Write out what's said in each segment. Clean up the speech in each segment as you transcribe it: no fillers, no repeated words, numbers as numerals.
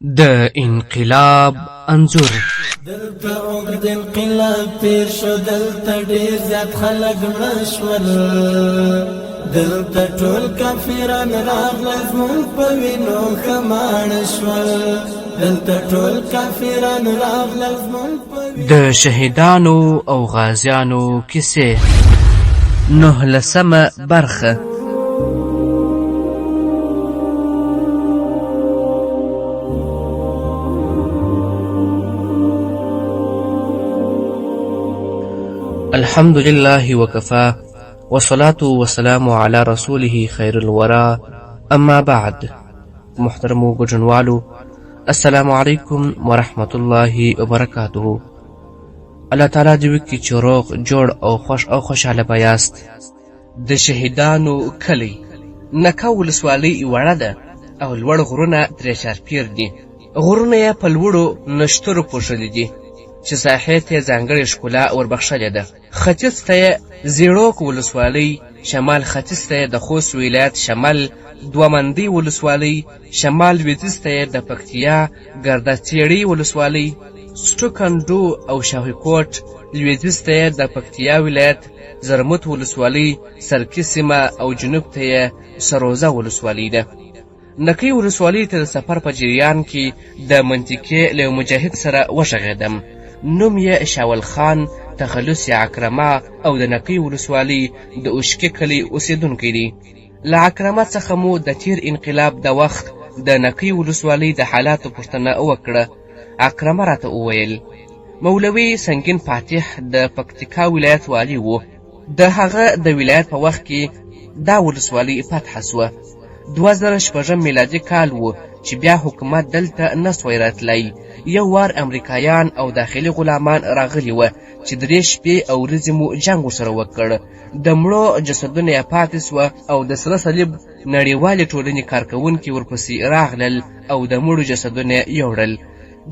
د انقلاب انځور دلته اوږد انقلاب تیر شو، دلته ډېر زیات خلک مړه شول، دلته ټول کافران راغلل زموږ په وینو ښه ماړه شول، دلته ټول کافران راغلل زموږ په وینو. د شهیدانو او غازیانو کیسې 19مه برخه. الحمد لله وكفى والصلاة والسلام على رسوله خير الورى اما بعد. محترمو ګډونوالو، السلام علیکم ورحمت الله وبرکاته. الله تعالی دې وکړي چې روغ جوړ او خوش او خوشحاله بیاست. د شهیدانو کلی نکه ولسوالۍ وړه ده او لوړ غرونه ترې چارپیر دي. غرونه یې په لوړو نښترو پوښلي دي چې ساحې ته یې ځانګړې ښکلا وربخښلې ده. ختیځ ته یې زیړوک ولسوالۍ، شمال ختیځ ته یې د خوست ولایت شمال دومندۍ ولسوالۍ، شمال لویدیځ ته یې د پکتیا ګردڅیړۍ ولسوالۍ، سټوکنډو او شاهي کوټ، لویدیځ ته یې د پکتیا ولایت زرمت ولسوالۍ، سرکي سیمه او جنوب ته یې سروزه ولسوالۍ ده. نکۍ ولسوالۍ ته د سفر په جریان کې د منطقې له یو مجاهد سره وغږېدم. نوم یې شاول خان تخلص عکرمه او د نکۍ ولسوالۍ د اوشکې کلي اوسېدونکی دی. له عکرمه څخه مو د تیر انقلاب د وخت د نکۍ ولسوالۍ د حالاتو پوښتنه وکړه. عکرمه راته وویل مولوي سنگین فاتح د پکتیکا ولایت والی و. د هغه د ولایت په وخت کې دا ولسوالۍ فتح سوه. 2006 میلادي کال و چې بیا حکومت دلته نسوی راتلی. یو وار امریکایان او داخلي غلامان راغلي وه چې 3 شپې او ورځې مو جنګ ورسره وکړ. د مړو جسدونه یې پاتې سوه او د سره صلیب نړیوالې ټولنې کارکوونکي ورپسې راغلل او د مړو جسدونه یې یوړل.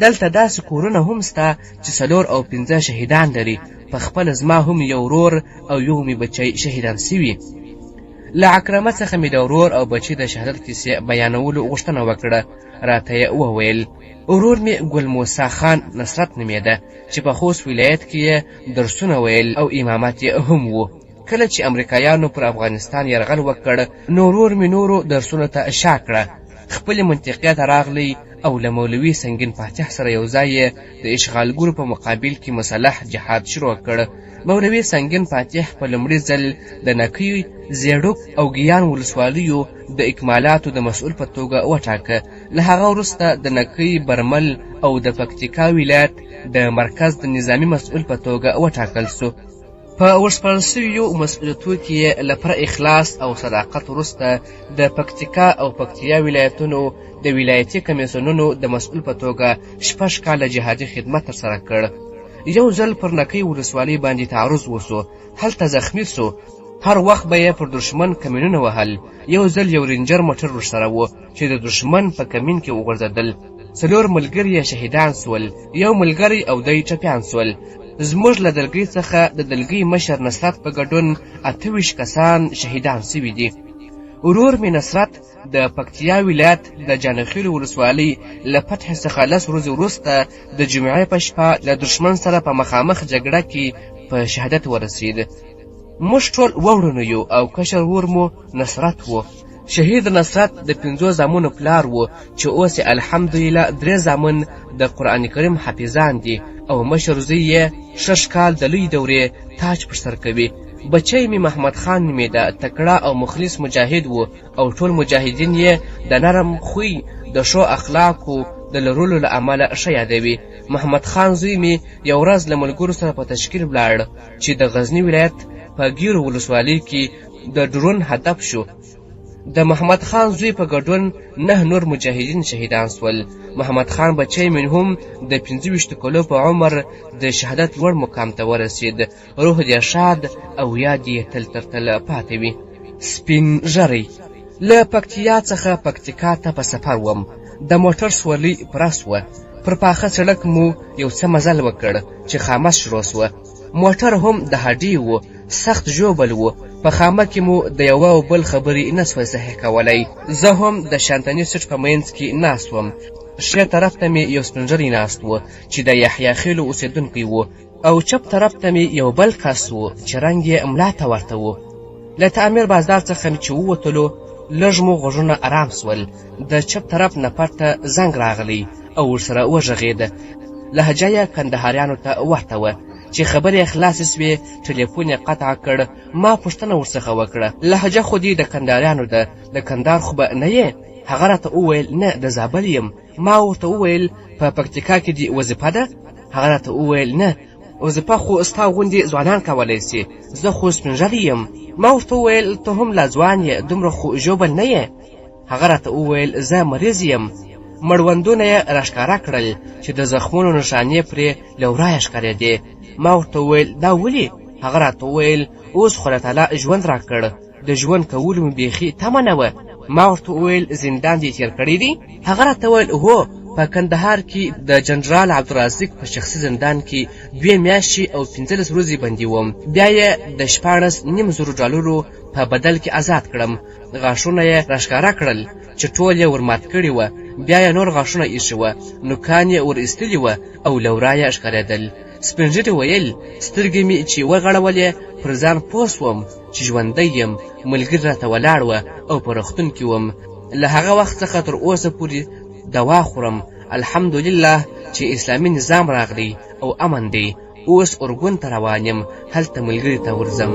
دلته داسې کورونه هم سته چې 4 او 5 شهیدان لري. په خپله زما هم یو ورور او یو مې بچی شهیدان سوي. له عکرمه څخه مې د ورور او بچی د شهادت کیسې بیانولو غوښتنه وکړه. راته یې وویل ورور مې ګل موسی خان نصرت نومېده چې په خوست ولایت کې یې درسونه ویل او امامت یې هم و. کله چې امریکایانو پر افغانستان یرغل وکړ نو ورور مې نورو درسونو ته شا کړه. خپلې منطقې ته راغلی او له مولوي سنگین فاتح سره یو ځای یې د اشغالګرو په مقابل کې مسلح جهاد شروع کړ. مولوي سنگین فاتح په لومړي ځل د نکۍ، زیړوک او ګیان ولسوالیو د اکمالاتو د مسؤل په توګه وټاکه. له هغه وروسته د نکۍ، برمل او د پکتیکا ولایت د مرکز د نظامی مسؤل په توګه وټاکل سو. په ورسپارل سویو مسؤلیتونو کې یې له پوره اخلاص او صداقت وروسته د پکتیکا او پکتیا ولایتونو د ولایتي کمیسیونونو د مسؤل په توګه 6 کاله جهادي خدمت ترسره کړ. یو ځل پر نکۍ ولسوالۍ باندې تعرض وسو، هلته زخمی سو. هر وخت به یې پر دشمن کمینونه وهل. یو ځل یو رینجر موټر ورسره و چې د دشمن په کمین کې وغورځېدل. 4 ملګري یې شهیدان سول، یو ملګری او دی ټپیان سول. زموږ له دلګۍ څخه د دلګۍ مشر نصرت په ګډون 28 کسان شهیدان سوي دي. ورور مې نصرت د پکتیا ولایت د جانخیل ولسوالۍ له فتح څخه 10 ورځې وروسته د جمعې په شپه له دښمن سره په مخامخ جګړه کې په شهادت ورسید. موږ ټول وړونه یو او کشر ورور مو نصرت و. شهید نصرت د 5 زامنو پلار و چې اوس الحمدلله 3 زامن د قرآن کریم حافظان دي او مشر زوی یې 6 کال د لوی دورې تاج پر سر کوي. بچی مې محمد خان نومېده، تکړه او مخلص مجاهد و او ټول مجاهدین یې د نرم خوی د ښو اخلاقو د لرلو له امله ښه یادوي. محمد خان زوی مې یو ورځ له ملګرو سره په تشکیل ولاړ چې د غزني ولایت په ګیرو ولسوالۍ کې د ډرون هدف شو. د محمد خان زوی په ګډون 9 نور مجاهدین شهیدان سول. محمد خان بچی من هم د 25 کلو په عمر د شهادت لوړ مقام ته ورسید. روح دې شاد او یاد یې تل تر تله پاتې وي. سپین ژری له پکتیا څخه پکتیکا ته په سفر وم. د موټر سورلۍ پوره سوه. پر پاخه سړک مو یو څه مزل وکړ چې خامه شروع سوه. موټر هم د هډې و، سخت ژوبل و. په خامه کې مو د یو او بل خبرې نه سوای صحیح کولی. زه هم د شانتني سټ په منځ کې ناست وم. ښی طرف ته مې یو سپین ناست و چې د یحیی خیلو اوسېدونکی و او چپ طرف ته مې یو بل کس و چې رنګ یې ملا ته ورته و. له تعمیر بازار څخه چې ووتلو لږ مو غوږونه ارام سول. د چپ طرف نه پرته زنګ راغلی او ورسره وغږېده. لهجه یې کندهاریانو ته ورته وه. چې خبرې خلاصې سوې ټلیفون یې قطع کړ. ما پوښتنه ورڅخه وکړه لهجه خو دې د کندهاریانو ده، د کندهار خو به نه یې؟ هغه راته وویل نه د زابل یم. ما ورته وویل په پکتیکا کې دې وظیفه ده؟ هغه راته وویل نه، وظیفه خو ستا غوندې ځوانان کولی سي، زه خو سپین ږیری یم. ما ورته وویل ته هم لا ځوان یې، دومره خو ژوبل نه یې. هغه راته وویل زه مریض یم. مړوندونه یې راښکاره کړل چې د زخمونو نښانې پرې له ورایه ښکارېدې. ما ورته وویل دا ولې؟ هغه راته وویل اوس خدای تعالی ژوند راکړ، د ژوند کولو مې بیخي تمه نه وه. ما ورته وویل زندان دې تېر کړی دی؟ هغه راته وویل هو، په کندهار کې د جنرال عبدالرازق په شخصي زندان کې 2 میاشتې او 15 ورځې بندي وم. بیا یې د 16,500 ډالرو په بدل کې آزاد کړم. غاښونه یې راښکاره کړل چې ټول یې ورمات کړي وه. بیا یې نور غاښونه ایښي وه، نوکان یې ور ایستلي وه او له ورایه ښکارېدل. سپین ږیري ویل سترګې مې چې وغړولې پر ځان پوه سوم چې ژوندی یم. ملګري راته ولاړ وه او په روغتون کې وم. له هغه وخت څخه تر اوسه پورې دوا خورم. الحمدلله چې اسلامي نظام راغلی او امن دی. اوس اردن ته روان یم، هلته ملګري ته ورځم.